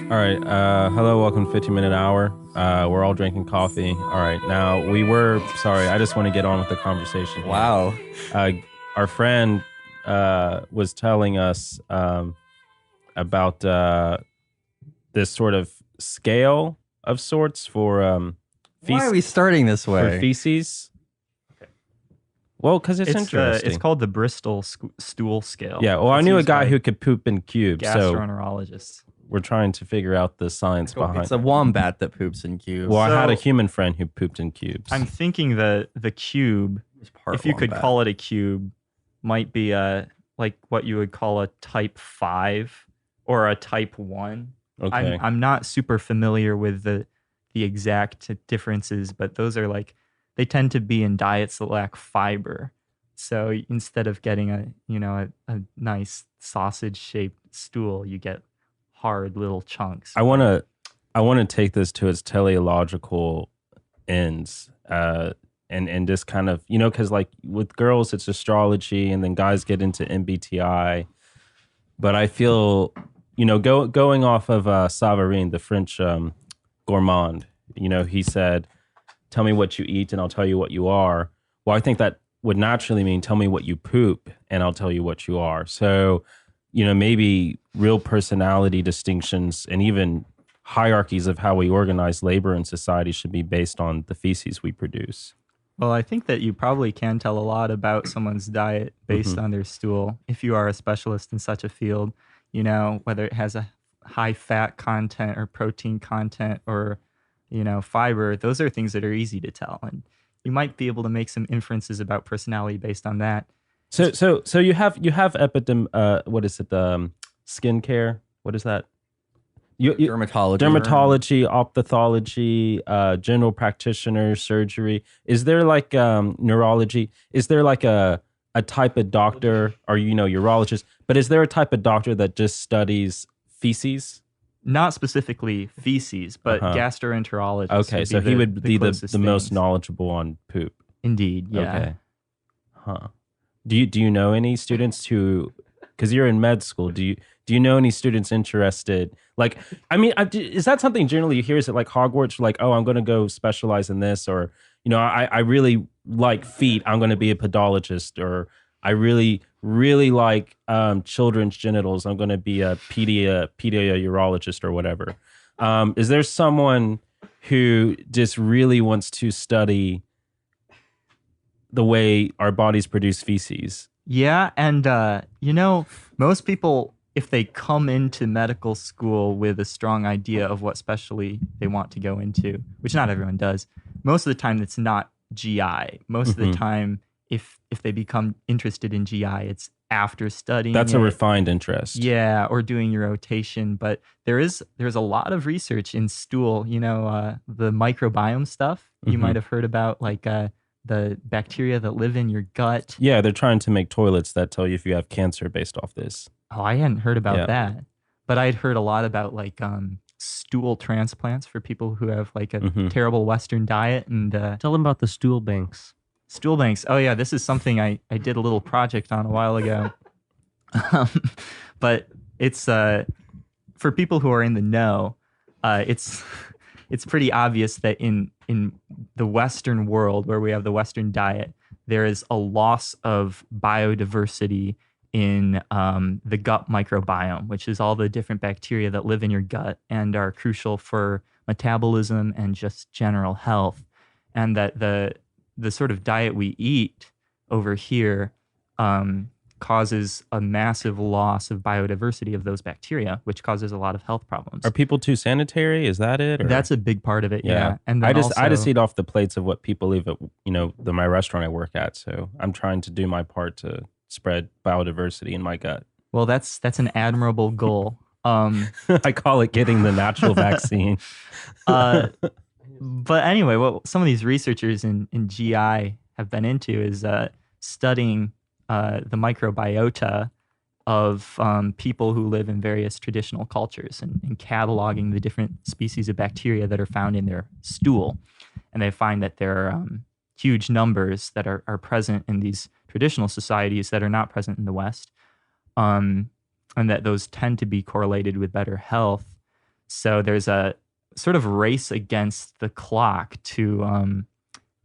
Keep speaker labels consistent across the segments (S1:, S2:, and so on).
S1: All right. Hello, welcome to 15-minute hour. We're all drinking coffee. All right. Now sorry, I just want to get on with the conversation here.
S2: Wow.
S1: Uh, our friend was telling us about this sort of scale of sorts
S2: Why are we starting this
S1: for
S2: way?
S1: feces. Well, because it's
S3: It's
S1: interesting.
S3: called the Bristol stool scale.
S1: Yeah. Well, I
S3: It's
S1: knew a
S3: used
S1: guy
S3: by
S1: who could poop in cubes, so
S3: gastroenterologists.
S1: we're trying to figure out the science behind
S2: It's
S1: it.
S2: a wombat that poops in cubes.
S1: Well, I had a
S3: So-
S1: human friend who pooped in cubes.
S3: I'm thinking that the cube,
S2: It's part
S3: if you could
S2: wombat.
S3: call it a cube, might be like what you would call a type 5 or a type 1.
S1: Okay.
S3: I'm not super familiar with the exact differences, but those are like they tend to be in diets that lack fiber. So instead of getting a nice sausage shaped stool, you get hard little chunks.
S1: I want to take this to its teleological ends, and just kind of, because like with girls it's astrology, and then guys get into MBTI. But I feel, going off of Savarin, the French gourmand. He said, "Tell me what you eat, and I'll tell you what you are." Well, I think that would naturally mean tell me what you poop, and I'll tell you what you are. So, maybe real personality distinctions and even hierarchies of how we organize labor in society should be based on the feces we produce.
S3: Well, I think that you probably can tell a lot about someone's diet based on their stool if you are a specialist in such a field, whether it has a high fat content or protein content or, fiber. Those are things that are easy to tell. And you might be able to make some inferences about personality based on that.
S1: So you have what is it? Skincare. What is that? Dermatology, ophthalmology, general practitioner, surgery. Is there like neurology? Is there like a type of doctor, or urologist? But is there a type of doctor that just studies feces?
S3: Not specifically feces, but
S1: Uh-huh.
S3: gastroenterologists.
S1: Okay, so he would be the
S3: closest
S1: most
S3: things.
S1: knowledgeable on poop.
S3: Indeed, yeah.
S1: Okay. Huh. Do you know any students who, because you're in med school, do you know any students interested? Like, I mean, is that something generally you hear? Is it like Hogwarts, like, oh, I'm going to go specialize in this, or I really like feet, I'm going to be a podologist, or I really really like children's genitals, I'm going to be a urologist or whatever. Is there someone who just really wants to study the way our bodies produce feces?
S3: Yeah, and most people, if they come into medical school with a strong idea of what specialty they want to go into, which not everyone does, most of the time it's not GI. Most of the time, if they become interested in GI, it's after studying.
S1: That's a
S3: it.
S1: refined interest.
S3: Yeah, or doing your rotation. But there's a lot of research in stool. The microbiome stuff you might have heard about, like the bacteria that live in your gut.
S1: Yeah, they're trying to make toilets that tell you if you have cancer based off this.
S3: Oh, I hadn't heard about
S1: Yeah.
S3: that, but I'd heard a lot about like stool transplants for people who have like a terrible Western diet and
S4: Tell them about the stool banks.
S3: stool banks. Oh yeah, this is something I did a little project on a while ago. Um, but it's for people who are in the know, it's it's pretty obvious that in the Western world where we have the Western diet, there is a loss of biodiversity in the gut microbiome, which is all the different bacteria that live in your gut and are crucial for metabolism and just general health. And that the sort of diet we eat over here causes a massive loss of biodiversity of those bacteria, which causes a lot of health problems.
S1: Are people too sanitary? Is that it? Or?
S3: That's a big part of it, yeah. And then
S1: I just
S3: also,
S1: eat off the plates of what people leave at my restaurant I work at. So I'm trying to do my part to spread biodiversity in my gut.
S3: well, that's an admirable goal.
S1: I call it getting the natural vaccine.
S3: But anyway, what some of these researchers in GI have been into is studying the microbiota of people who live in various traditional cultures and cataloging the different species of bacteria that are found in their stool. And they find that there are huge numbers that are present in these traditional societies that are not present in the West, and that those tend to be correlated with better health. So there's a sort of race against the clock to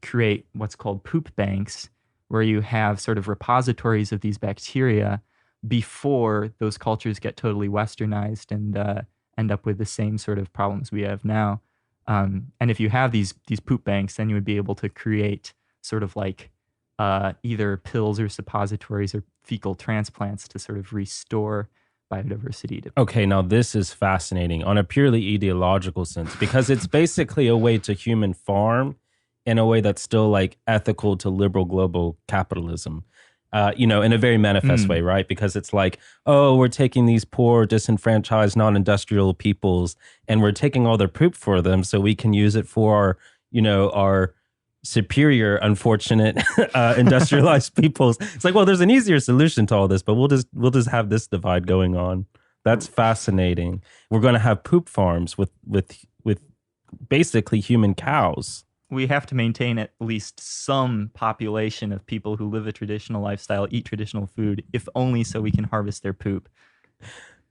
S3: create what's called poop banks, where you have sort of repositories of these bacteria before those cultures get totally westernized and end up with the same sort of problems we have now. And if you have these poop banks, then you would be able to create sort of like either pills or suppositories or fecal transplants to sort of restore biodiversity.
S1: Okay, now this is fascinating on a purely ideological sense because it's basically a way to human farm in a way that's still like ethical to liberal global capitalism. In a very manifest way, right? Because it's like, oh, we're taking these poor, disenfranchised, non-industrial peoples and we're taking all their poop for them so we can use it for our superior, unfortunate, industrialized peoples. It's like, well, there's an easier solution to all this, but we'll just have this divide going on. That's fascinating. We're going to have poop farms with basically human cows.
S3: We have to maintain at least some population of people who live a traditional lifestyle, eat traditional food, if only so we can harvest their poop.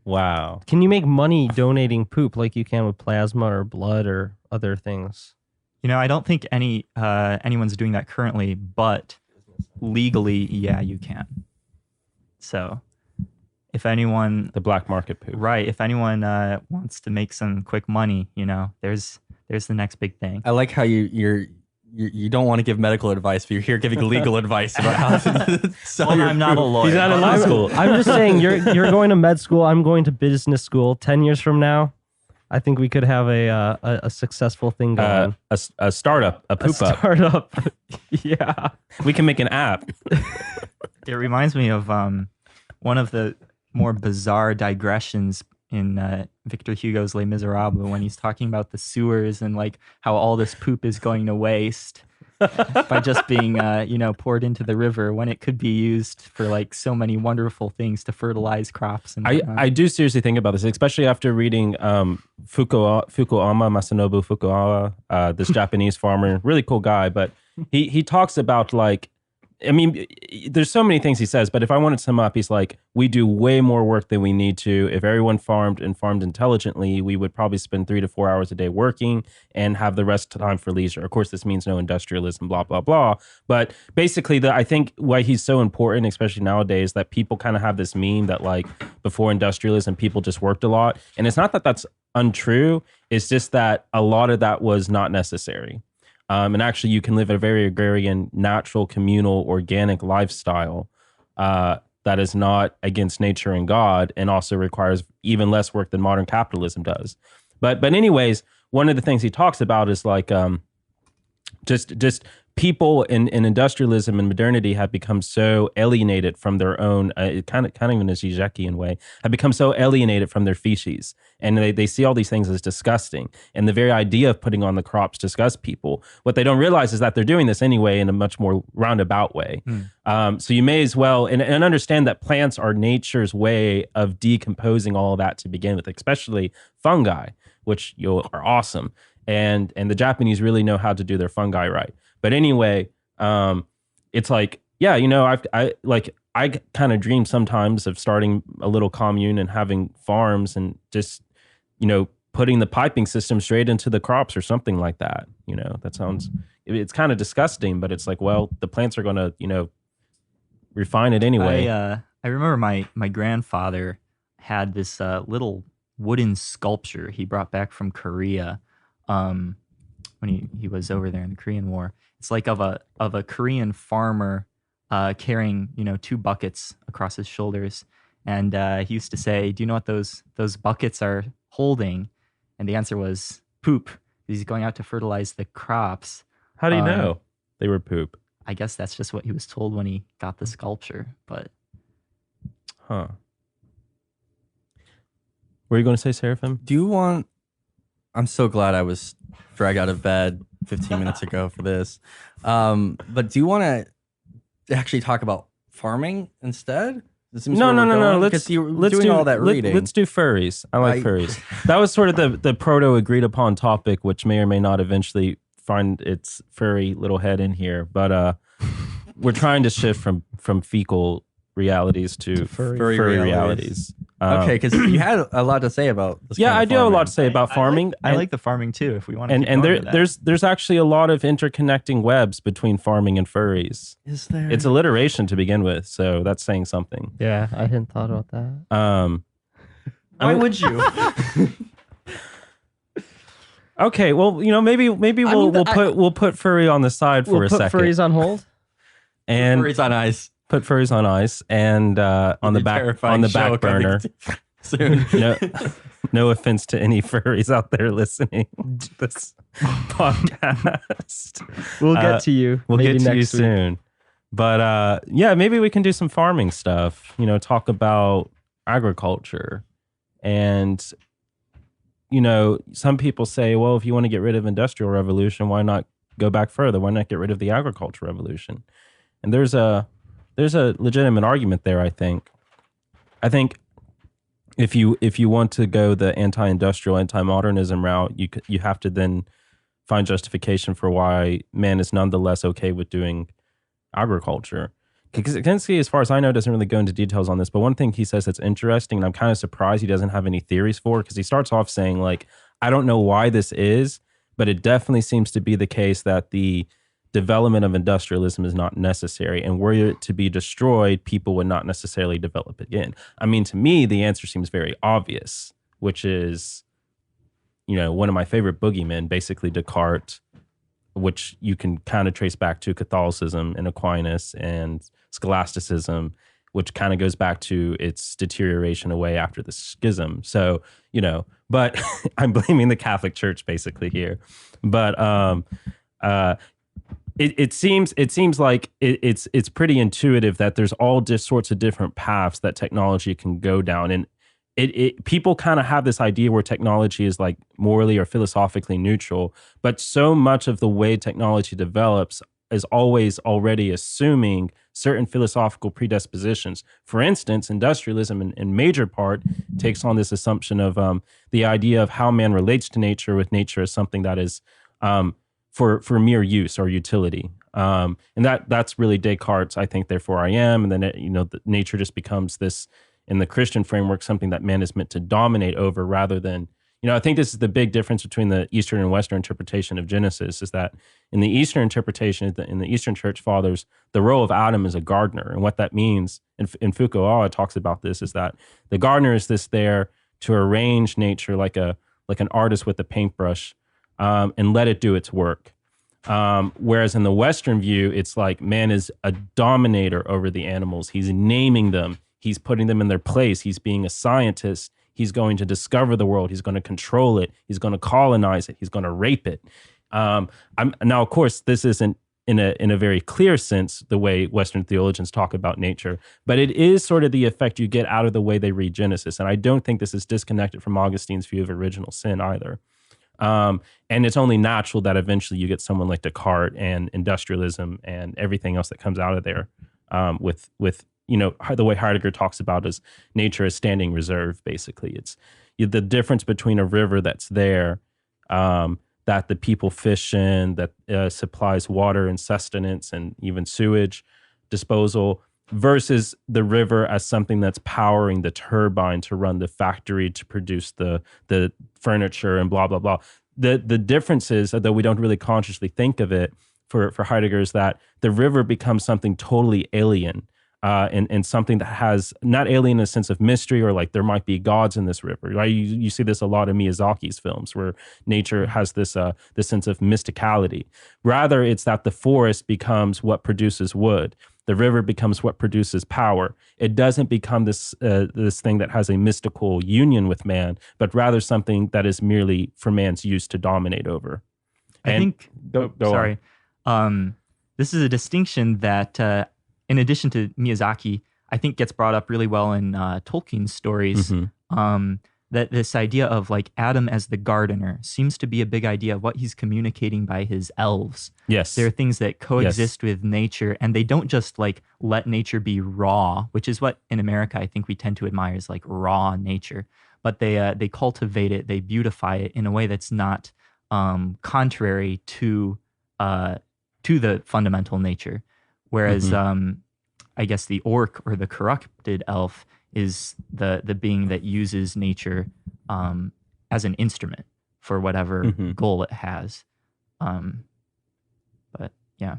S1: Wow.
S4: Can you make money donating poop like you can with plasma or blood or other things?
S3: I don't think anyone's doing that currently, but legally, yeah, you can. So if anyone...
S1: The black market poop.
S3: Right. If anyone wants to make some quick money, there's the next big thing.
S2: I like how you don't want to give medical advice, but you're here giving legal advice about how to sell your
S3: I'm not a
S2: food.
S3: lawyer.
S1: He's not in law school.
S4: I'm just saying, you're going to med school. I'm going to business school. 10 years from now, I think we could have a successful thing going.
S1: A startup, a poop up.
S4: Startup. Yeah.
S1: We can make an app.
S3: It reminds me of one of the more bizarre digressions in Victor Hugo's Les Miserables when he's talking about the sewers and like how all this poop is going to waste by just being poured into the river when it could be used for like so many wonderful things to fertilize crops. And
S1: I do seriously think about this, especially after reading Masanobu Fukuoka, this Japanese farmer, really cool guy, but he talks about like, I mean, there's so many things he says, but if I wanted to sum up, he's like, we do way more work than we need to. If everyone farmed intelligently, we would probably spend 3 to 4 hours a day working and have the rest of the time for leisure. Of course, this means no industrialism, blah, blah, blah. But basically, I think why he's so important, especially nowadays, that people kind of have this meme that like before industrialism, people just worked a lot. And it's not that that's untrue. It's just that a lot of that was not necessary. And actually, you can live a very agrarian, natural, communal, organic lifestyle that is not against nature and God, and also requires even less work than modern capitalism does. But anyways, one of the things he talks about is like just people in industrialism and modernity have become so alienated from their own, kind of in a Zizekian way, have become so alienated from their feces. And they see all these things as disgusting. And the very idea of putting on the crops disgusts people. What they don't realize is that they're doing this anyway in a much more roundabout way. So you may as well, and understand that plants are nature's way of decomposing all of that to begin with, especially fungi, which are awesome. And the Japanese really know how to do their fungi right. But anyway, it's like, yeah, I kind of dream sometimes of starting a little commune and having farms and just, putting the piping system straight into the crops or something like that. That sounds, it's kind of disgusting, but it's like, well, the plants are going to, refine it anyway.
S3: I remember my grandfather had this little wooden sculpture he brought back from Korea when he was over there in the Korean War. It's like of a Korean farmer carrying 2 buckets across his shoulders, and he used to say, "Do you know what those buckets are holding?" And the answer was poop. He's going out to fertilize the crops.
S1: How do you know they were poop?
S3: I guess that's just what he was told when he got the sculpture. But
S1: Huh. Were you going to say Seraphim?
S2: Do you want... I'm so glad I was dragged out of bed 15 minutes ago for this. But do you want to actually talk about farming instead?
S1: No. Let's
S2: doing all that reading.
S1: Let's do furries. I like furries. That was sort of the proto agreed upon topic, which may or may not eventually find its furry little head in here. But we're trying to shift from fecal realities to furry realities.
S2: Okay, because you had a lot to say about this.
S1: Yeah,
S2: kind of
S1: I do have a lot
S2: farming.
S1: to say about farming.
S3: I like the farming too. If we want to,
S1: and there's actually a lot of interconnecting webs between farming and furries.
S2: Is there?
S1: It's alliteration to begin with, so that's saying something.
S4: Yeah, I hadn't thought about that.
S2: Why would you?
S1: Okay, well, maybe we'll put furry on the side for
S4: We'll
S1: a
S4: put
S1: second.
S4: furries on hold.
S1: And
S2: Furries on ice.
S1: put furries on ice and on the back burner.
S2: Soon.
S1: No offense to any furries out there listening to this podcast.
S4: We'll get to you.
S1: We'll
S4: maybe
S1: get to you
S4: next week.
S1: soon. But yeah, maybe we can do some farming stuff. Talk about agriculture. And some people say, well, if you want to get rid of industrial revolution, why not go back further? Why not get rid of the agricultural revolution? And there's a legitimate argument there, I think. I think if you want to go the anti-industrial, anti-modernism route, you have to then find justification for why man is nonetheless okay with doing agriculture. Kaczynski, as far as I know, doesn't really go into details on this, but one thing he says that's interesting, and I'm kind of surprised he doesn't have any theories for, because he starts off saying, like, I don't know why this is, but it definitely seems to be the case that the development of industrialism is not necessary, and were it to be destroyed, people would not necessarily develop again. I mean, to me, the answer seems very obvious, which is, one of my favorite boogeymen, basically Descartes, which you can kind of trace back to Catholicism and Aquinas and scholasticism, which kind of goes back to its deterioration away after the schism. So, but I'm blaming the Catholic Church basically here. But it seems like it's pretty intuitive that there's all sorts of different paths that technology can go down, and people kind of have this idea where technology is like morally or philosophically neutral, but so much of the way technology develops is always already assuming certain philosophical predispositions. For instance, industrialism in major part takes on this assumption of the idea of how man relates to nature, with nature as something that is for mere use or utility. And that's really Descartes' I think, therefore I am. And then, nature just becomes this, in the Christian framework, something that man is meant to dominate over, rather than, I think this is the big difference between the Eastern and Western interpretation of Genesis, is that in the Eastern interpretation, in the Eastern Church Fathers, the role of Adam is a gardener. And what that means, and Fukuoka talks about this, is that the gardener is there to arrange nature like an artist with a paintbrush, and let it do its work. Whereas in the Western view, it's like man is a dominator over the animals. He's naming them. He's putting them in their place. He's being a scientist. He's going to discover the world. He's going to control it. He's going to colonize it. He's going to rape it. Now, of course, this isn't in a very clear sense the way Western theologians talk about nature, but it is sort of the effect you get out of the way they read Genesis. And I don't think this is disconnected from Augustine's view of original sin either. And it's only natural that eventually you get someone like Descartes and industrialism and everything else that comes out of there, with the way Heidegger talks about is nature as standing reserve. Basically, it's the difference between a river that's there, that the people fish in, that supplies water and sustenance and even sewage disposal, versus the river as something that's powering the turbine to run the factory to produce the furniture and blah, blah, blah. The difference is, although we don't really consciously think of it, for Heidegger, is that the river becomes something totally alien, and something that has not alien in a sense of mystery, or like there might be gods in this river. Right? You see this a lot in Miyazaki's films, where nature has this sense of mysticality. Rather, it's that the forest becomes what produces wood. The river becomes what produces power. It doesn't become this thing that has a mystical union with man, but rather something that is merely for man's use to dominate over.
S3: I think. Sorry. This is a distinction that, in addition to Miyazaki, I think gets brought up really well in Tolkien's stories. Mm-hmm. That this idea of like Adam as the gardener seems to be a big idea of what he's communicating by his elves.
S1: Yes.
S3: There are things that coexist with nature, and they don't just like let nature be raw, which is what in America I think we tend to admire, is like raw nature. But they cultivate it, they beautify it in a way that's not contrary to the fundamental nature. Whereas I guess the orc or the corrupted elf is the being that uses nature as an instrument for whatever goal it has. But yeah,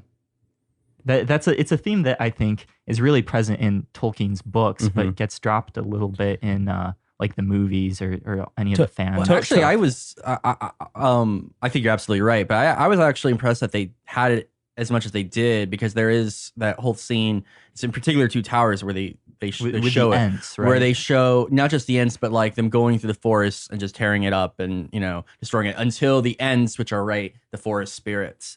S3: it's a theme that I think is really present in Tolkien's books, but gets dropped a little bit in like the movies or any of the fans.
S2: Well, actually, I think you're absolutely right, but I was actually impressed that they had it as much as they did, because there is that whole scene. It's in particular Two Towers where they show
S3: the
S2: it,
S3: Ents, right?
S2: where they show not just the Ents, but like them going through the forest and just tearing it up and destroying it until the Ents, which are the forest spirits,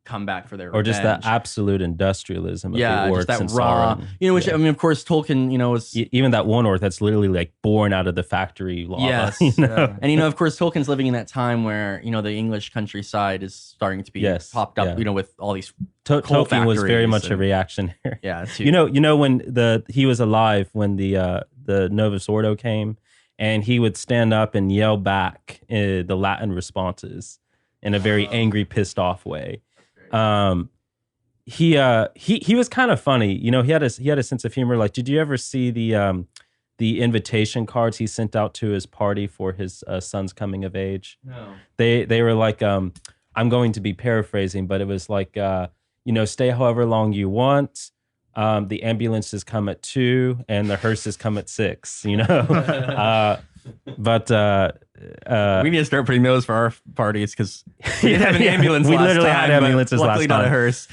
S2: come back for their
S1: or just that
S2: revenge.
S1: absolute industrialism of
S2: Yeah,
S1: the orcs
S2: just that
S1: and
S2: raw,
S1: Sauron.
S2: which I mean, of course, Tolkien, was
S1: Even that one orc that's literally like born out of the factory lava.
S2: yes, and of course, Tolkien's living in that time where the English countryside is starting to be popped up, with all these coal
S1: Tolkien was very
S2: factories
S1: much a
S2: and-
S1: reactionary.
S2: Yeah, too.
S1: When he was alive when the Novus Ordo came, and he would stand up and yell back the Latin responses in a very angry, pissed off way. He was kind of funny. He had a sense of humor. Like, did you ever see the invitation cards he sent out to his party for his son's coming of age?
S2: No.
S1: They were like, I'm going to be paraphrasing, but it was like, stay however long you want. The ambulances come at 2 and the hearses come at 6. But
S2: We need to start putting those for our parties, because we didn't have an ambulance.
S1: We
S2: last
S1: literally
S2: time,
S1: had
S2: but
S1: ambulances
S2: luckily
S1: last
S2: not a
S1: time.
S2: hearse.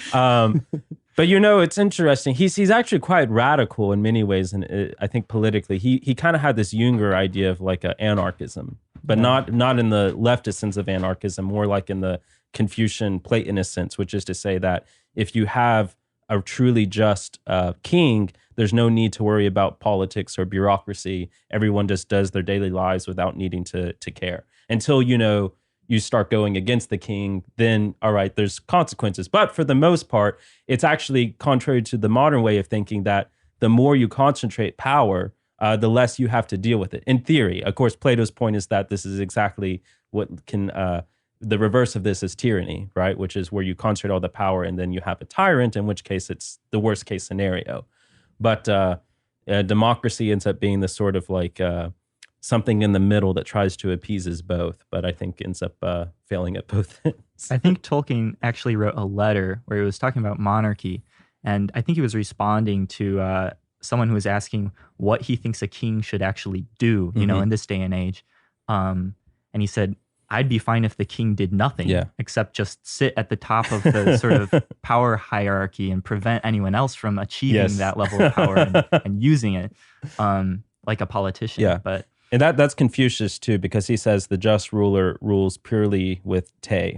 S1: But it's interesting. He's actually quite radical in many ways, and I think politically, he kind of had this Junger idea of like a anarchism, but not in the leftist sense of anarchism, more like in the Confucian Platonist sense, which is to say that if you have a truly just king, there's no need to worry about politics or bureaucracy. Everyone just does their daily lives without needing to care. Until you start going against the king, then all right, there's consequences. But for the most part, it's actually contrary to the modern way of thinking that the more you concentrate power, the less you have to deal with it. In theory, of course, Plato's point is that this is exactly what can. The reverse of this is tyranny, right? Which is where you concentrate all the power and then you have a tyrant, in which case it's the worst case scenario. But democracy ends up being the sort of like something in the middle that tries to appease us both, but I think ends up failing at both ends.
S3: I think Tolkien actually wrote a letter where he was talking about monarchy, and I think he was responding to someone who was asking what he thinks a king should actually do, in this day and age. And he said, I'd be fine if the king did nothing except just sit at the top of the sort of power hierarchy and prevent anyone else from achieving that level of power and using it like a politician.
S1: Yeah.
S3: But
S1: And that's Confucius too, because he says the just ruler rules purely with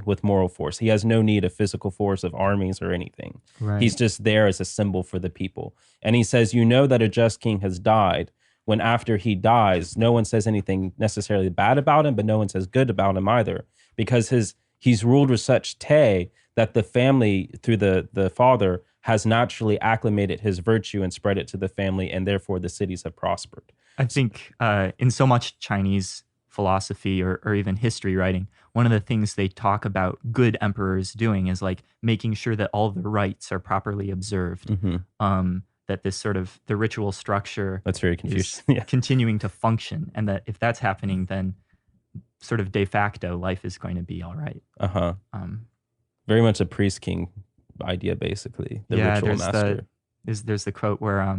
S1: with moral force. He has no need of physical force of armies or anything.
S3: Right.
S1: He's just there as a symbol for the people. And he says, that a just king has died when after he dies, no one says anything necessarily bad about him, but no one says good about him either, because he's ruled with such that the family through the father has naturally acclimated his virtue and spread it to the family, and therefore the cities have prospered.
S3: I think in so much Chinese philosophy or even history writing, one of the things they talk about good emperors doing is like making sure that all the rites are properly observed. That this sort of the ritual structure
S1: That's very
S3: is
S1: Confucian.
S3: continuing to function, and that if that's happening, then sort of de facto life is going to be all right.
S1: Very much a priest king idea, basically. The ritual master.
S3: There's the quote where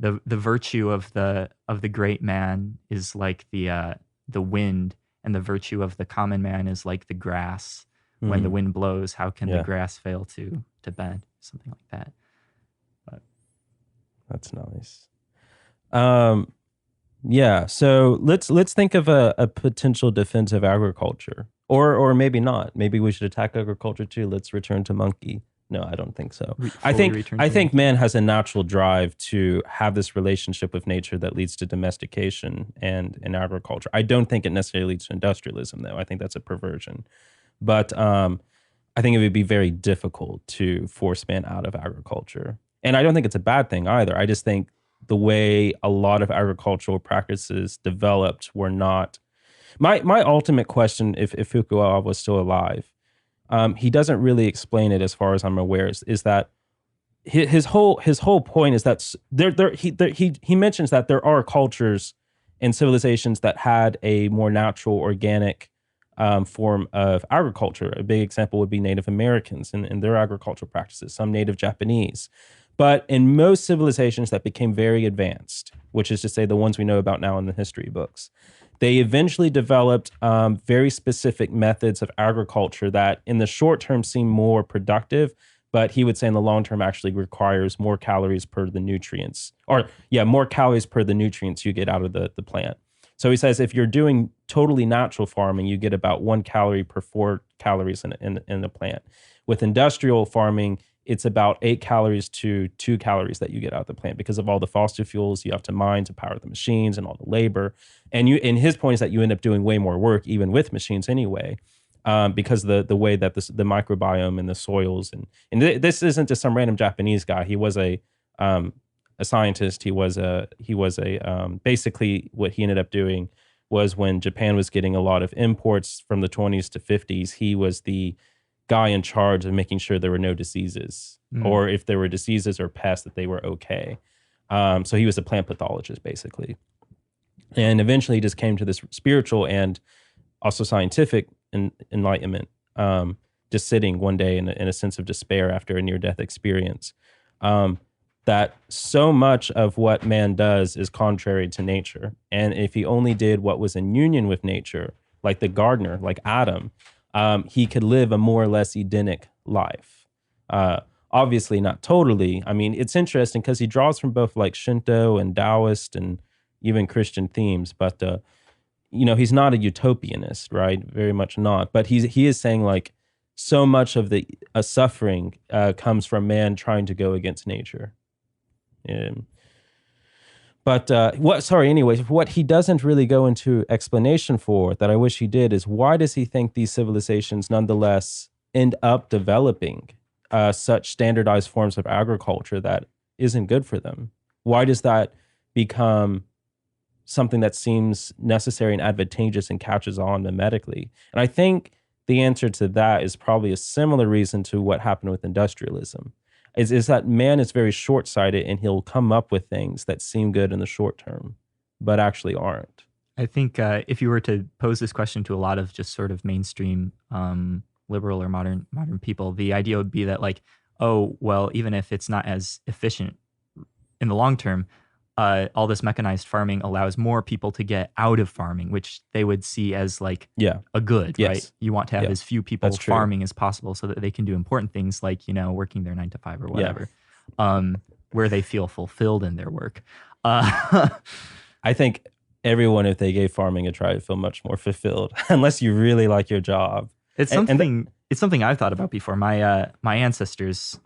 S3: the virtue of the great man is like the wind, and the virtue of the common man is like the grass. When the wind blows, how can the grass fail to bend? Something like that.
S1: That's nice. Yeah. So let's think of a potential defense of agriculture, or maybe not. Maybe we should attack agriculture too. Let's return to monkey. No, I don't think so. I think man has a natural drive to have this relationship with nature that leads to domestication and agriculture. I don't think it necessarily leads to industrialism, though. I think that's a perversion. But I think it would be very difficult to force man out of agriculture. And I don't think it's a bad thing either. I just think the way a lot of agricultural practices developed were not... My ultimate question, if Fukuoka was still alive, he doesn't really explain it as far as I'm aware, is that his whole point is that he mentions that there are cultures and civilizations that had a more natural, organic form of agriculture. A big example would be Native Americans and their agricultural practices, some Native Japanese. But in most civilizations that became very advanced, which is to say the ones we know about now in the history books, they eventually developed very specific methods of agriculture that in the short term seem more productive, but he would say in the long term actually requires more calories per the nutrients, more calories per the nutrients you get out of the plant. So he says if you're doing totally natural farming, you get about 1 calorie per 4 calories in the plant. With industrial farming, it's about 8 calories to 2 calories that you get out of the plant because of all the fossil fuels you have to mine to power the machines and all the labor. And his point is that you end up doing way more work even with machines anyway, because the way that the microbiome and the soils and this isn't just some random Japanese guy. He was a scientist. He was a basically what he ended up doing was when Japan was getting a lot of imports from the 20s to 50s, he was the guy in charge of making sure there were no diseases, or if there were diseases or pests, that they were okay. So he was a plant pathologist, basically. And eventually he just came to this spiritual and also scientific enlightenment, just sitting one day in a sense of despair after a near-death experience, that so much of what man does is contrary to nature. And if he only did what was in union with nature, like the gardener, like Adam, he could live a more or less Edenic life. Obviously not totally. I mean, it's interesting because he draws from both like Shinto and Taoist and even Christian themes, but he's not a utopianist, right? Very much not. But he is saying like so much of the suffering comes from man trying to go against nature. What he doesn't really go into explanation for that I wish he did is why does he think these civilizations nonetheless end up developing such standardized forms of agriculture that isn't good for them? Why does that become something that seems necessary and advantageous and catches on medically? And I think the answer to that is probably a similar reason to what happened with industrialism. Is that man is very short-sighted and he'll come up with things that seem good in the short term, but actually aren't.
S3: I think if you were to pose this question to a lot of just sort of mainstream liberal or modern people, the idea would be that like, oh, well, even if it's not as efficient in the long term, all this mechanized farming allows more people to get out of farming, which they would see as like a good, right? You want to have as few people farming as possible so that they can do important things like, working their 9 to 5 or whatever, where they feel fulfilled in their work.
S1: I think everyone, if they gave farming a try, would feel much more fulfilled, unless you really like your job.
S3: It's something it's something I've thought about before. My ancestors,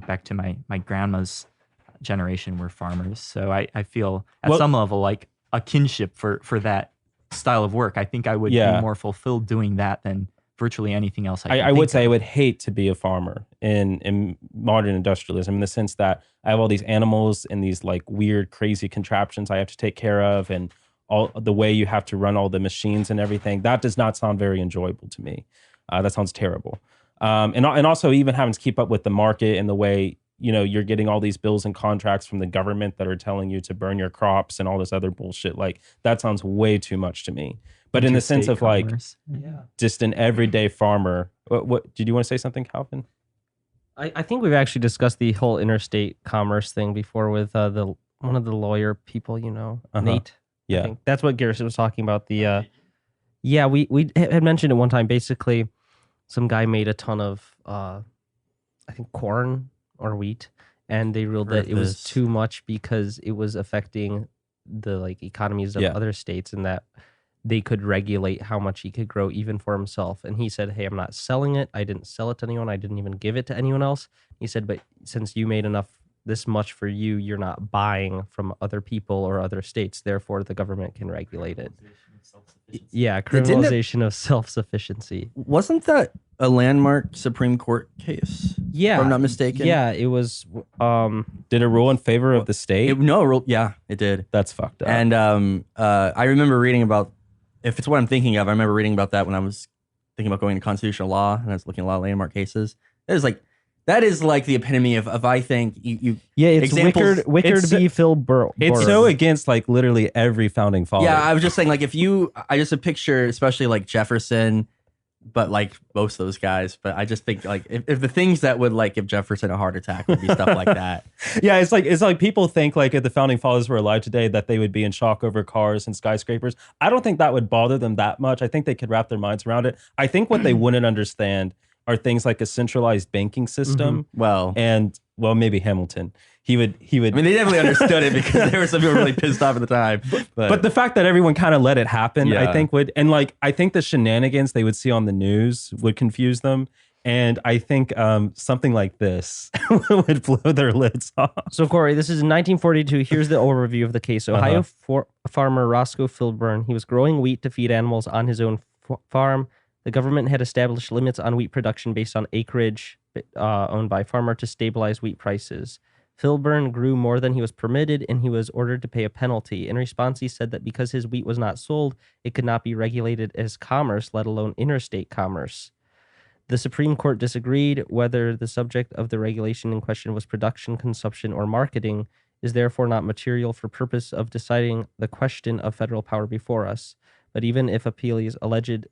S3: back to my grandma's generation were farmers. So I feel at some level like a kinship for that style of work. I think I would be more fulfilled doing that than virtually anything else. I would say
S1: I would hate to be a farmer in modern industrialism, in the sense that I have all these animals and these like weird, crazy contraptions I have to take care of, and all the way you have to run all the machines and everything. That does not sound very enjoyable to me. That sounds terrible. And also even having to keep up with the market and the way you're getting all these bills and contracts from the government that are telling you to burn your crops and all this other bullshit. Like, that sounds way too much to me. But in the sense of commerce. Just an everyday farmer. What did you want to say something, Calvin?
S4: I think we've actually discussed the whole interstate commerce thing before with one of the lawyer people, Nate.
S1: Yeah.
S4: I think that's what Garrison was talking about. We had mentioned it one time. Basically, some guy made a ton of, I think, corn or wheat, and they ruled that it was too much because it was affecting the economies of other states, and that they could regulate how much he could grow even for himself. And he said, hey, I'm not selling it. I didn't sell it to anyone. I didn't even give it to anyone else. He said, but since you made this much for you, you're not buying from other people or other states. Therefore, the government can regulate it. Yeah, criminalization of self-sufficiency.
S2: Wasn't that a landmark Supreme Court case?
S4: Yeah.
S2: If I'm not mistaken.
S4: Yeah, it was.
S1: Did it rule in favor of the state?
S2: It did.
S1: That's fucked up.
S2: And I remember reading about, if it's what I'm thinking of, I remember reading about that when I was thinking about going to constitutional law, and I was looking at a lot of landmark cases. It was like That is like the epitome of I think you
S4: Yeah, it's
S2: examples-
S4: Wickard
S1: it's-
S4: v. Phil Burr.
S1: It's so against like literally every founding father.
S2: Yeah, I was just saying, like, if I just a picture, especially like Jefferson, but like most of those guys. But I just think like if the things that would like give Jefferson a heart attack would be stuff like that.
S1: Yeah, it's like people think like if the founding fathers were alive today that they would be in shock over cars and skyscrapers. I don't think that would bother them that much. I think they could wrap their minds around it. I think what they wouldn't understand are things like a centralized banking system
S2: Well,
S1: and maybe Hamilton. He would.
S2: I mean, they definitely understood it because there were some people really pissed off at the time.
S1: But the fact that everyone kind of let it happen,
S2: Yeah.
S1: I think would, and like I think the shenanigans they would see on the news would confuse them. And I think something like this would blow their lids off.
S4: So, Corey, this is in 1942. Here's the overview of the case. Ohio farmer Roscoe Filburn, he was growing wheat to feed animals on his own farm. The government had established limits on wheat production based on acreage owned by farmer to stabilize wheat prices. Filburn grew more than he was permitted, and he was ordered to pay a penalty. In response, he said that because his wheat was not sold, it could not be regulated as commerce, let alone interstate commerce. The Supreme Court disagreed whether the subject of the regulation in question was production, consumption, or marketing is therefore not material for purpose of deciding the question of federal power before us. But even if Appeal's alleged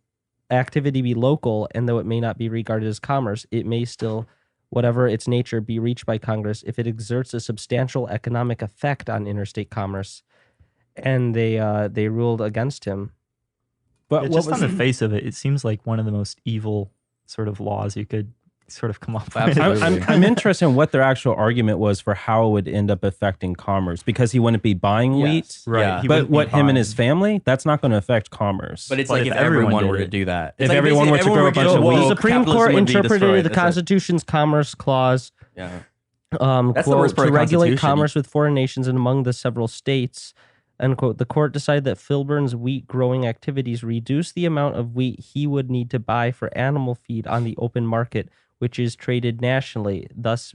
S4: activity be local, and though it may not be regarded as commerce, it may still, whatever its nature, be reached by Congress if it exerts a substantial economic effect on interstate commerce. And they ruled against him.
S1: But what
S3: just
S1: was
S3: on the face of it, it seems like one of the most evil sort of laws you could sort of come up with.
S2: Absolutely.
S1: I'm interested in what their actual argument was for how it would end up affecting commerce, because he wouldn't be buying wheat.
S3: Right.
S2: Yeah.
S3: He
S1: But
S3: wouldn't be
S1: what him and
S3: buying-
S1: his family, that's not going to affect commerce.
S2: But it's
S3: But
S2: like
S3: if
S2: if
S3: everyone
S2: everyone
S3: did
S2: were to
S3: it-
S2: do that.
S1: If
S2: It's like
S1: everyone
S2: basically
S1: were to grow a
S2: everyone
S1: bunch
S2: would
S1: of
S2: go,
S1: wheat-
S2: "Whoa,
S4: The Supreme
S2: capitalism
S4: Court
S2: would be
S4: interpreted
S2: destroyed."
S4: the
S2: That's it.
S4: Constitution's Commerce Clause
S2: Yeah.
S4: quote,
S2: the worst part
S4: to
S2: of the
S4: regulate
S2: Constitution.
S4: commerce with foreign nations and among the several states, unquote. The court decided that Filburn's wheat growing activities reduced the amount of wheat he would need to buy for animal feed on the open market, which is traded nationally, thus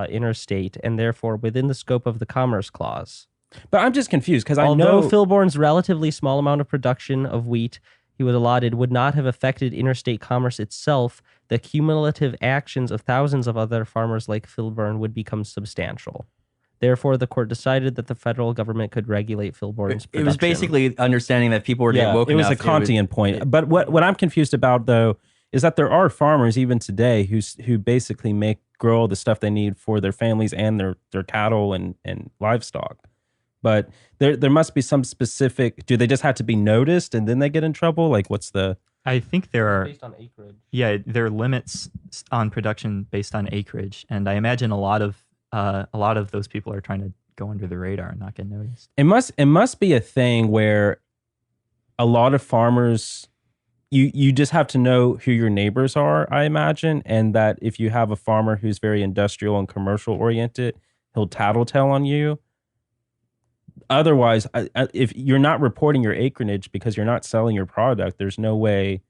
S4: interstate, and therefore within the scope of the Commerce Clause.
S1: But I'm just confused because I
S4: Although
S1: know
S4: Filburn's relatively small amount of production of wheat he was allotted would not have affected interstate commerce itself, the cumulative actions of thousands of other farmers like Filburn would become substantial. Therefore, the court decided that the federal government could regulate Filburn's production.
S2: It was basically understanding that people were
S1: yeah,
S2: woke
S1: it was a
S2: enough,
S1: Kantian point. But what I'm confused about though is that there are farmers even today who basically grow all the stuff they need for their families and their cattle and livestock. But there must be some specific. Do they just have to be noticed and then they get in trouble? Like, what's the?
S3: I think there are
S4: based on acreage.
S3: there are limits on production based on acreage, and I imagine a lot of those people are trying to go under the radar and not get noticed.
S1: It must be a thing where a lot of farmers, you just have to know who your neighbors are, I imagine, and that if you have a farmer who's very industrial and commercial oriented, he'll tattletale on you. Otherwise, if you're not reporting your acreage because you're not selling your product, there's no way.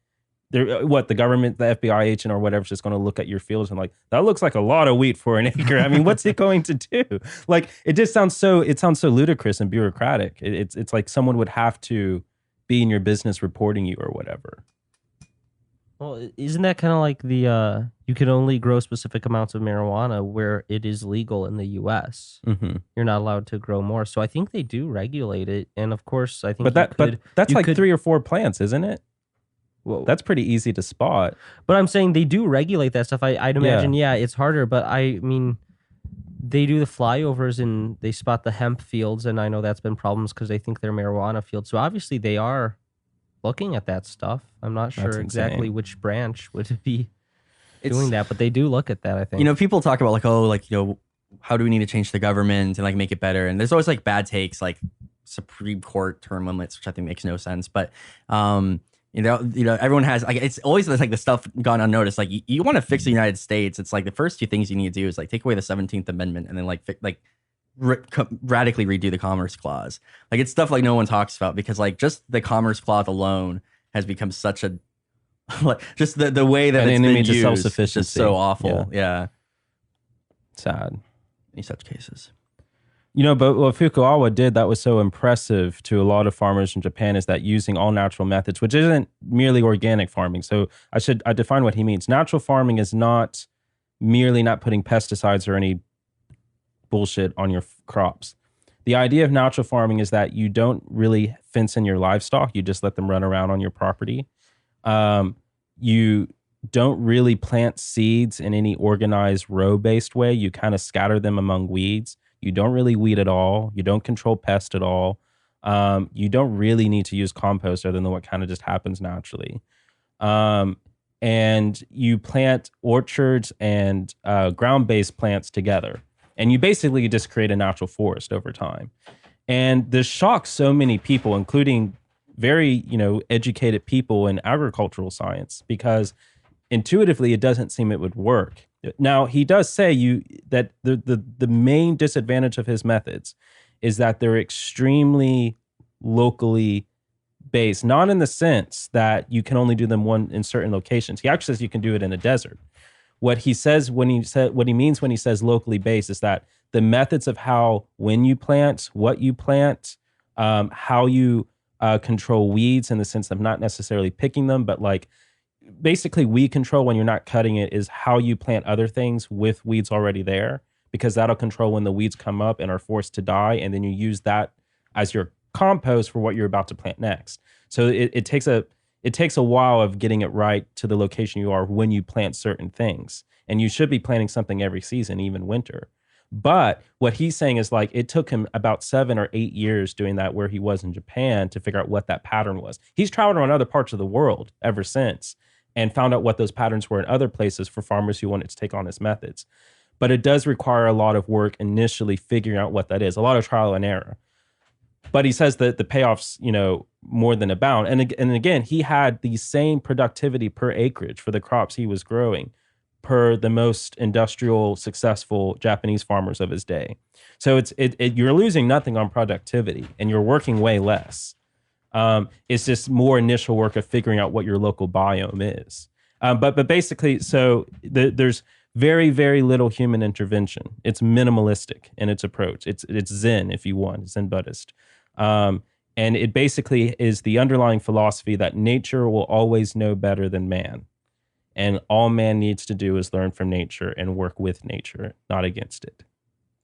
S1: The government, the FBI agent or whatever is just going to look at your fields and like, that looks like a lot of wheat for an acre. I mean, what's it going to do? Like, it just sounds so ludicrous and bureaucratic. It's like someone would have to be in your business reporting you or whatever.
S4: Well, isn't that kind of like the you can only grow specific amounts of marijuana where it is legal in the U.S.
S1: Mm-hmm.
S4: You're not allowed to grow more. So I think they do regulate it, and of course, I think.
S1: But that's
S4: you
S1: like
S4: could-
S1: 3 or 4 plants, isn't it?
S4: Well,
S1: That's pretty easy to spot.
S4: but I'm saying they do regulate that stuff. I'd imagine, yeah, it's harder, but I mean, they do the flyovers and they spot the hemp fields, and I know that's been problems because they think they're marijuana fields. So obviously they are looking at that stuff. I'm not
S1: That's
S4: sure exactly
S1: insane.
S4: which branch would be doing that, but they do look at that, I think.
S2: You know, people talk about like, oh, like, you know, how do we need to change the government and like make it better? And there's always like bad takes, like Supreme Court term limits, which I think makes no sense. But you know, everyone has like, it's always like the stuff gone unnoticed. Like you want to fix the United States. It's like the first 2 things you need to do is like take away the 17th Amendment and then radically redo the Commerce Clause. Like it's stuff like no one talks about because like just the Commerce Clause alone has become such a like just the way that
S1: An
S2: it's
S1: enemy
S2: been
S1: to
S2: used is just
S1: self-sufficiency.
S2: so awful. Yeah.
S1: Sad.
S2: Any such cases.
S1: You know, but what Fukuoka did that was so impressive to a lot of farmers in Japan is that using all natural methods, which isn't merely organic farming. So I define what he means. Natural farming is not merely not putting pesticides or any bullshit on your crops. The idea of natural farming is that you don't really fence in your livestock. You just let them run around on your property. You don't really plant seeds in any organized row-based way. You kind of scatter them among weeds. You don't really weed at all. You don't control pest at all. You don't really need to use compost other than what kind of just happens naturally. And you plant orchards and ground-based plants together. And you basically just create a natural forest over time. And this shocks so many people, including very, educated people in agricultural science, because intuitively it doesn't seem it would work. Now, he does say that the main disadvantage of his methods is that they're extremely locally based, not in the sense that you can only do them in certain locations. He actually says you can do it in a desert. What he means when he says locally based is that the methods of when you plant, what you plant, how you control weeds in the sense of not necessarily picking them, but like basically weed control when you're not cutting it is how you plant other things with weeds already there, because that'll control when the weeds come up and are forced to die, and then you use that as your compost for what you're about to plant next. So it takes a while of getting it right to the location you are when you plant certain things. And you should be planting something every season, even winter. But what he's saying is like it took him about 7 or 8 years doing that where he was in Japan to figure out what that pattern was. He's traveled around other parts of the world ever since and found out what those patterns were in other places for farmers who wanted to take on his methods. But it does require a lot of work initially figuring out what that is, a lot of trial and error. But he says that the payoffs, more than abound. And again, he had the same productivity per acreage for the crops he was growing per the most industrial, successful Japanese farmers of his day. So you're losing nothing on productivity and you're working way less. It's just more initial work of figuring out what your local biome is. But basically, so there's very, very little human intervention. It's minimalistic in its approach. It's Zen, if you want, Zen Buddhist. And it basically is the underlying philosophy that nature will always know better than man. And all man needs to do is learn from nature and work with nature, not against it.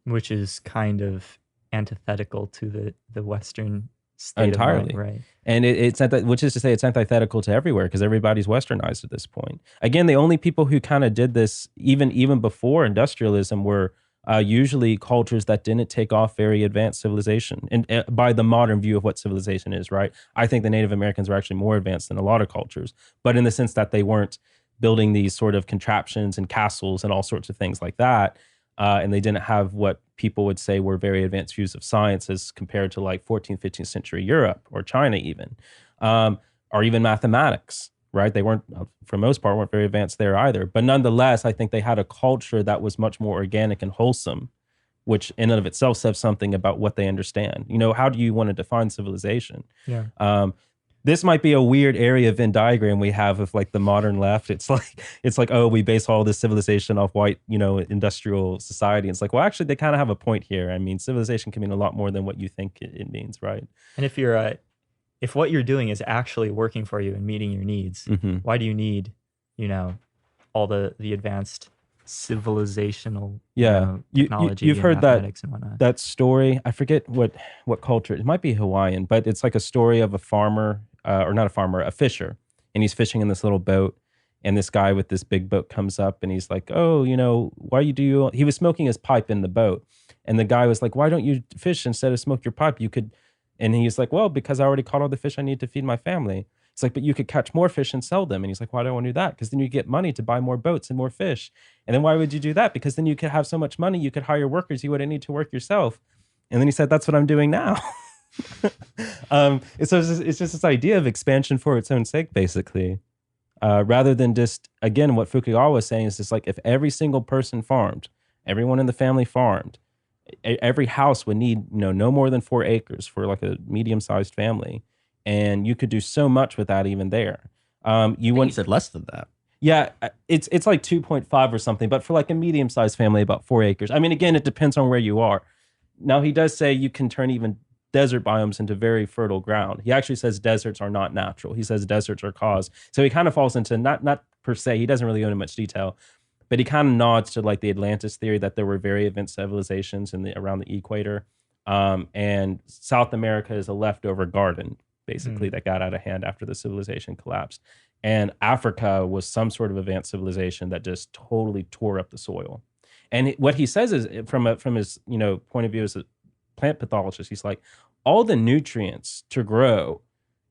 S3: Which is kind of antithetical to the Western state
S1: Entirely.
S3: of mind, right?
S1: And which is to say it's antithetical to everywhere because everybody's westernized at this point. Again, the only people who kind of did this even before industrialism were usually cultures that didn't take off very advanced civilization. And by the modern view of what civilization is, right? I think the Native Americans were actually more advanced than a lot of cultures, but in the sense that they weren't building these sort of contraptions and castles and all sorts of things like that. And they didn't have what people would say were very advanced views of science as compared to like 14th, 15th century Europe or China even, or even mathematics, right? They weren't, for the most part, weren't very advanced there either. But nonetheless, I think they had a culture that was much more organic and wholesome, which in and of itself says something about what they understand. How do you want to define civilization?
S3: Yeah.
S1: This might be a weird area Venn diagram we have of like the modern left. It's like, oh, we base all this civilization off white, industrial society. It's like, well, actually, they kind of have a point here. I mean, civilization can mean a lot more than what you think it means, right?
S3: And if what you're doing is actually working for you and meeting your needs, why do you need, all the advanced civilizational technology?
S1: You've heard
S3: mathematics and whatnot.
S1: that story. I forget what culture. It might be Hawaiian, but it's like a story of a farmer, or not a farmer, a fisher, and he's fishing in this little boat. And this guy with this big boat comes up and he's like, oh, why he was smoking his pipe in the boat. And the guy was like, why don't you fish instead of smoke your pipe? You could. And he's like, well, because I already caught all the fish I need to feed my family. It's like, but you could catch more fish and sell them. And he's like, why do I want to do that? Because then you get money to buy more boats and more fish. And then why would you do that? Because then you could have so much money, you could hire workers you wouldn't need to work yourself. And then he said, that's what I'm doing now. So it's just this idea of expansion for its own sake, basically. Rather than just, again, what Fukuoka was saying is just like, if every single person farmed, everyone in the family farmed, every house would need, no more than 4 acres for like a medium-sized family. And you could do so much with that even there.
S2: You said less than that.
S1: Yeah, it's like 2.5 or something, but for like a medium-sized family, about 4 acres. I mean, again, it depends on where you are. Now, he does say you can turn even desert biomes into very fertile ground. He actually says deserts are not natural. He says deserts are caused. So he kind of falls into, not per se, he doesn't really go into much detail, But he kind of nods to like the Atlantis theory that there were very advanced civilizations around the equator. And South America is a leftover garden, basically, that got out of hand after the civilization collapsed. And Africa was some sort of advanced civilization that just totally tore up the soil. And what he says is, from his point of view as a plant pathologist, he's like, all the nutrients to grow,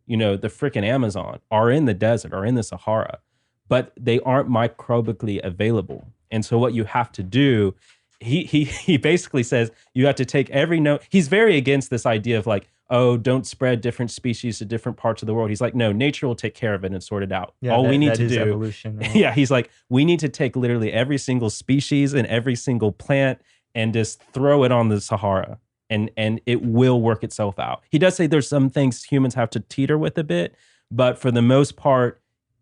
S1: the freaking Amazon are in the desert, are in the Sahara, but they aren't microbically available. And so what you have to do, he basically says you have to take every note. He's very against this idea of like, oh, don't spread different species to different parts of the world. He's like, no, nature will take care of it and sort it out.
S3: Yeah,
S1: All we need to do,
S3: evolution. Right?
S1: yeah, he's like, we need to take literally every single species and every single plant and just throw it on the Sahara, and it will work itself out. He does say there's some things humans have to teeter with a bit, but for the most part,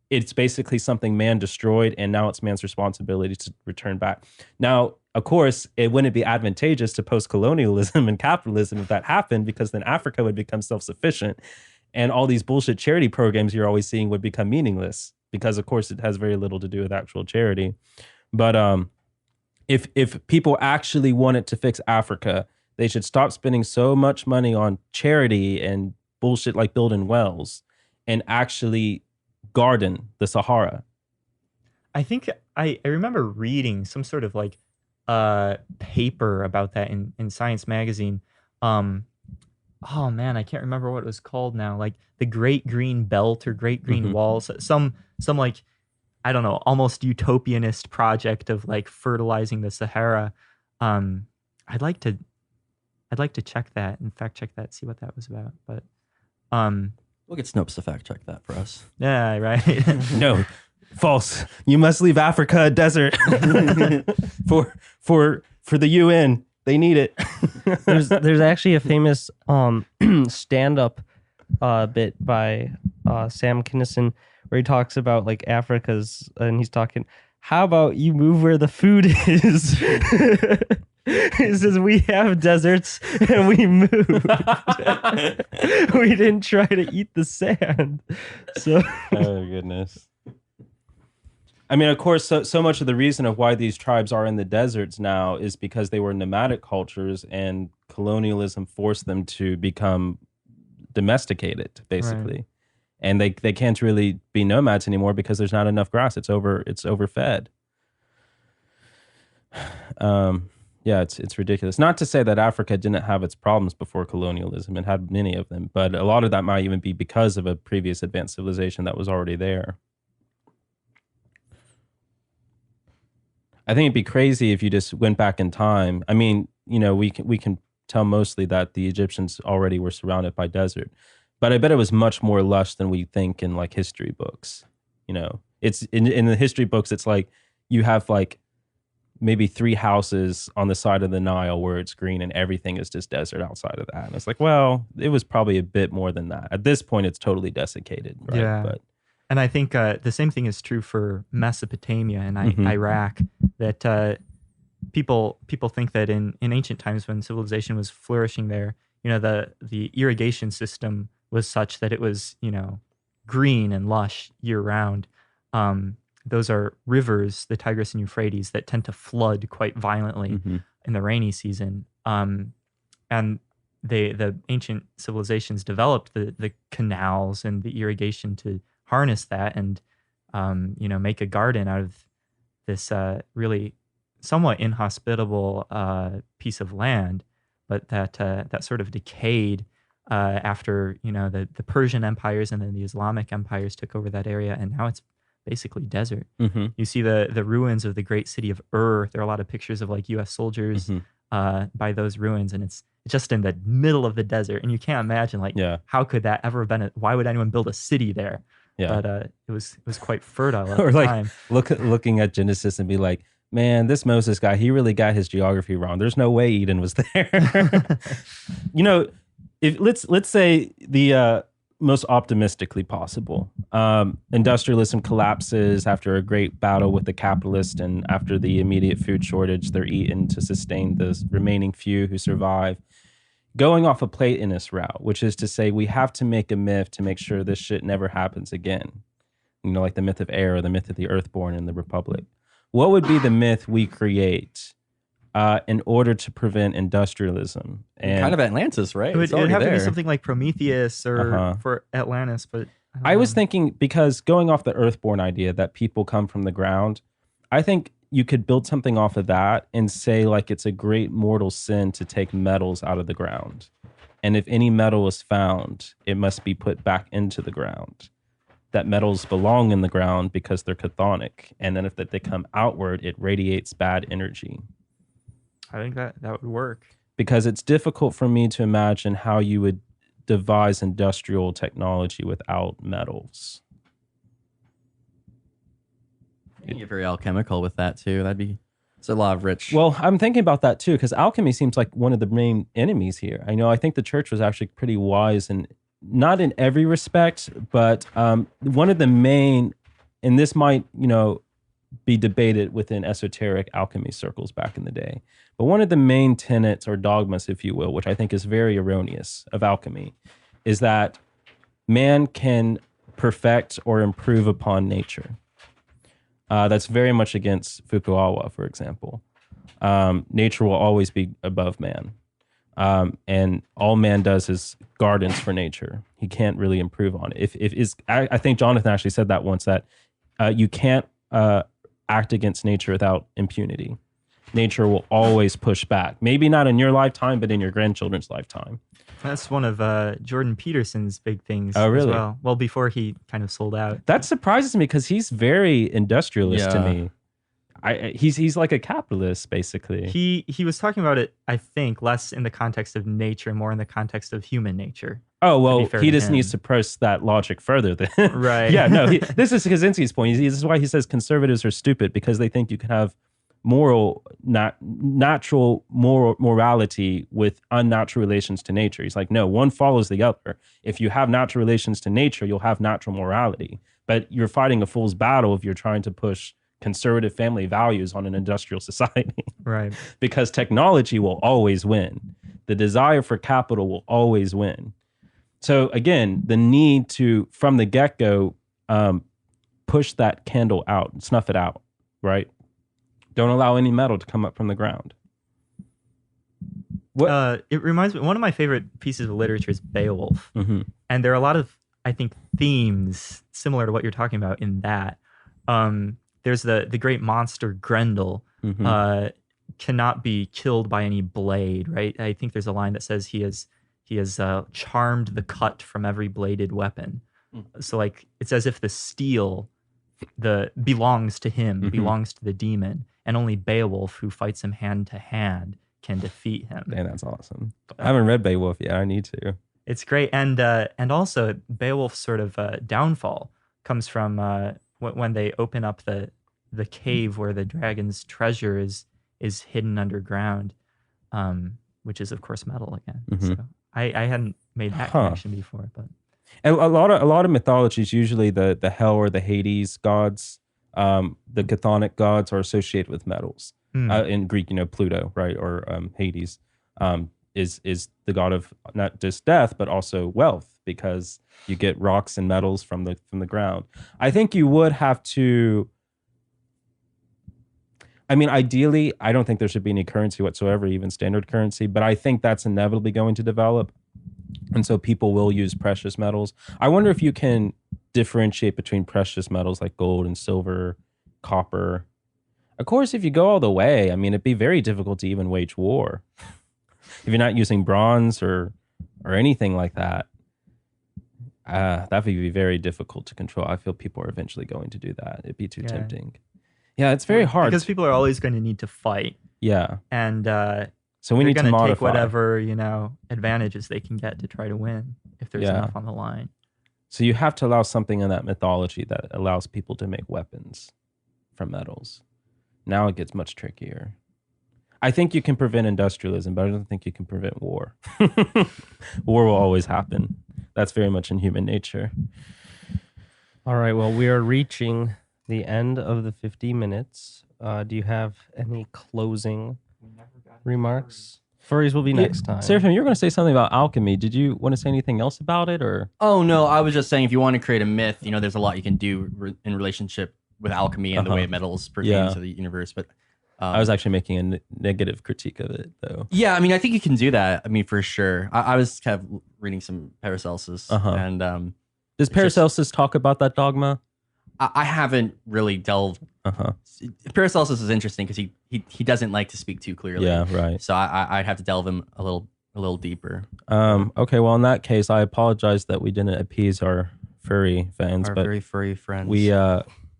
S1: it's basically something man destroyed, and now it's man's responsibility to return back. Now, of course, it wouldn't be advantageous to post-colonialism and capitalism if that happened, because then Africa would become self-sufficient, and all these bullshit charity programs you're always seeing would become meaningless, because, of course, it has very little to do with actual charity. But if people actually wanted to fix Africa, they should stop spending so much money on charity and bullshit like building wells and actually garden the Sahara.
S3: I think I remember reading some sort of like paper about that in Science magazine. Oh man, I can't remember what it was called now. Like the Great Green Belt or Great Green Walls. Some like, I don't know, almost utopianist project of like fertilizing the Sahara. I'd like to check that and fact check that, see what that was about. But
S2: We'll get Snopes to fact check that for us.
S3: yeah, right.
S1: No, false. You must leave Africa a desert for the UN. They need it.
S4: There's actually a famous stand-up bit by Sam Kinison where he talks about like Africa's, and he's talking, how about you move where the food is? He says, we have deserts and we moved. We didn't try to eat the sand. So
S1: Oh goodness. I mean, of course, so much of the reason of why these tribes are in the deserts now is because they were nomadic cultures, and colonialism forced them to become domesticated, basically.
S3: Right.
S1: And they can't really be nomads anymore because there's not enough grass. It's overfed. Yeah, it's ridiculous. Not to say that Africa didn't have its problems before colonialism. It had many of them, but a lot of that might even be because of a previous advanced civilization that was already there. I think it'd be crazy if you just went back in time. I mean, we can tell mostly that the Egyptians already were surrounded by desert, but I bet it was much more lush than we think in like history books. It's in the history books, it's like you have like maybe 3 houses on the side of the Nile where it's green and everything is just desert outside of that. And it's like, well, it was probably a bit more than that. At this point, it's totally desiccated, right?
S3: Yeah.
S1: But
S3: And I think the same thing is true for Mesopotamia and Iraq, that people think that in ancient times when civilization was flourishing there, the irrigation system was such that it was, green and lush year round. Those are rivers, the Tigris and Euphrates, that tend to flood quite violently in the rainy season. And the ancient civilizations developed the canals and the irrigation to harness that and make a garden out of this really somewhat inhospitable piece of land, but that sort of decayed after the Persian empires and then the Islamic empires took over that area, and now it's basically desert. You see the ruins of the great city of Ur. There are a lot of pictures of like U.S. soldiers by those ruins, and it's just in the middle of the desert, and you can't imagine how could that ever have been? Why would anyone build a city there?
S1: Yeah.
S3: But it was quite fertile at
S1: or
S3: the
S1: like
S3: time.
S1: looking at Genesis and be like, man, this Moses guy, he really got his geography wrong. There's no way Eden was there. If let's say the most optimistically possible, industrialism collapses after a great battle with the capitalist, and after the immediate food shortage, they're eaten to sustain the remaining few who survive. Going off a Platonist route, which is to say we have to make a myth to make sure this shit never happens again. Like the myth of air or the myth of the earthborn in the Republic. what would be the myth we create in order to prevent industrialism? And
S2: Kind of Atlantis, right?
S3: It would,
S2: It's
S3: it would
S2: already
S3: have to be
S2: there.
S3: something like Prometheus or for Atlantis, but
S1: I was
S3: know.
S1: thinking, because going off the Earthborn idea that people come from the ground, I think you could build something off of that and say like it's a great mortal sin to take metals out of the ground. And if any metal is found, it must be put back into the ground. That metals belong in the ground because they're chthonic. And then if they come outward, it radiates bad energy.
S3: I think that would work.
S1: Because it's difficult for me to imagine how you would devise industrial technology without metals.
S2: You can get very alchemical with that too. It's a lot of rich.
S1: Well, I'm thinking about that too, because alchemy seems like one of the main enemies here. I think the church was actually pretty wise, and not in every respect, but one of the main, and this might, be debated within esoteric alchemy circles back in the day, but one of the main tenets or dogmas, if you will, which I think is very erroneous of alchemy, is that man can perfect or improve upon nature. That's very much against Fukuoka, for example. Nature will always be above man. And all man does is gardens for nature. He can't really improve on it. I think Jonathan actually said that once, that you can't act against nature without impunity. Nature will always push back. Maybe not in your lifetime, but in your grandchildren's lifetime.
S3: That's one of Jordan Peterson's big things.
S1: Oh, really?
S3: As well. Well, before he kind of sold out.
S1: That surprises me because he's very industrialist to
S2: Yeah.
S1: me. He's like a capitalist, basically.
S3: He was talking about it, I think, less in the context of nature, more in the context of human nature.
S1: Oh, well,
S3: be fair
S1: he
S3: to
S1: just
S3: him.
S1: needs to press that logic further.
S3: Right.
S1: Yeah, no, this is Kaczynski's point. This is why he says conservatives are stupid, because they think you can have natural morality with unnatural relations to nature. He's like, no, one follows the other. If you have natural relations to nature, you'll have natural morality. But you're fighting a fool's battle if you're trying to push conservative family values on an industrial society.
S3: Right.
S1: Because technology will always win. The desire for capital will always win. So again, the need to, from the get-go, push that candle out, snuff it out, right? Don't allow any metal to come up from the ground. What?
S3: It reminds me, one of my favorite pieces of literature is Beowulf.
S1: Mm-hmm.
S3: And there are a lot of, I think, themes similar to what you're talking about in that. There's the great monster Grendel,
S1: Mm-hmm.
S3: cannot be killed by any blade, right? I think there's a line that says he has charmed the cut from every bladed weapon. So like it's as if the steel belongs to him, belongs to the demon, and only Beowulf, who fights him hand to hand, can defeat him.
S1: Man, that's awesome. I haven't read Beowulf yet. I need to.
S3: It's great, and also Beowulf's sort of downfall comes from when they open up the cave where the dragon's treasure is hidden underground, which is of course metal again.
S1: Mhm.
S3: So I hadn't made that connection before, but
S1: And a lot of mythologies, usually the hell or the Hades gods, the chthonic gods are associated with metals. In Greek, Pluto, right, or Hades, is the god of not just death but also wealth, because you get rocks and metals from the ground. I think you would have to. I mean, ideally, I don't think there should be any currency whatsoever, even standard currency, but I think that's inevitably going to develop. And so people will use precious metals. I wonder if you can differentiate between precious metals like gold and silver, copper. Of course, if you go all the way, I mean, it'd be very difficult to even wage war if you're not using bronze or anything like that. That would be very difficult to control. I feel people are eventually going to do that. It'd be too tempting. Yeah, it's very hard.
S3: because people are always going to need to fight,
S1: Yeah.
S3: and
S1: So we need to
S3: they're going to
S1: modify.
S3: take whatever advantages they can get to try to win if there's
S1: Yeah.
S3: enough on the line.
S1: So you have to allow something in that mythology that allows people to make weapons from metals. Now it gets much trickier. I think you can prevent industrialism, but I don't think you can prevent war. War will always happen. That's very much in human nature.
S4: All right. Well, we are reaching the end of the 50 minutes. Do you have any closing remarks? Furries will be next time.
S1: Seraphim, you were going to say something about alchemy. Did you want to say anything else about it, or?
S2: Oh no, I was just saying if you want to create a myth, there's a lot you can do in relationship with alchemy and the way metals pertain
S1: Yeah.
S2: to the universe. But
S1: I was actually making a negative critique of it, though.
S2: yeah, I mean, I think you can do that. I mean, for sure. I was kind of reading some Paracelsus, and
S1: Does Paracelsus talk about that dogma?
S2: I haven't really delved. Paracelsus is interesting because he doesn't like to speak too clearly.
S1: Yeah, right.
S2: So I'd have to delve him a little deeper.
S1: Okay, well, in that case, I apologize that we didn't appease our furry fans,
S2: Our
S1: but
S2: very furry friends.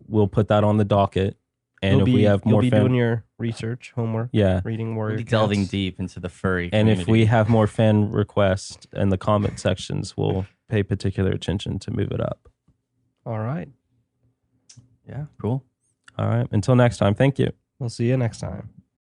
S1: we'll put that on the docket. And if we have more
S4: you'll be doing your research, homework, reading
S2: We'll
S4: Warrior
S2: be delving
S4: Cats.
S2: deep into the furry
S1: and
S2: community.
S1: if we have more fan requests in the comment sections, we'll pay particular attention to move it up.
S4: All right.
S2: Yeah, cool.
S1: All right. Until next time, thank you.
S4: We'll see you next time.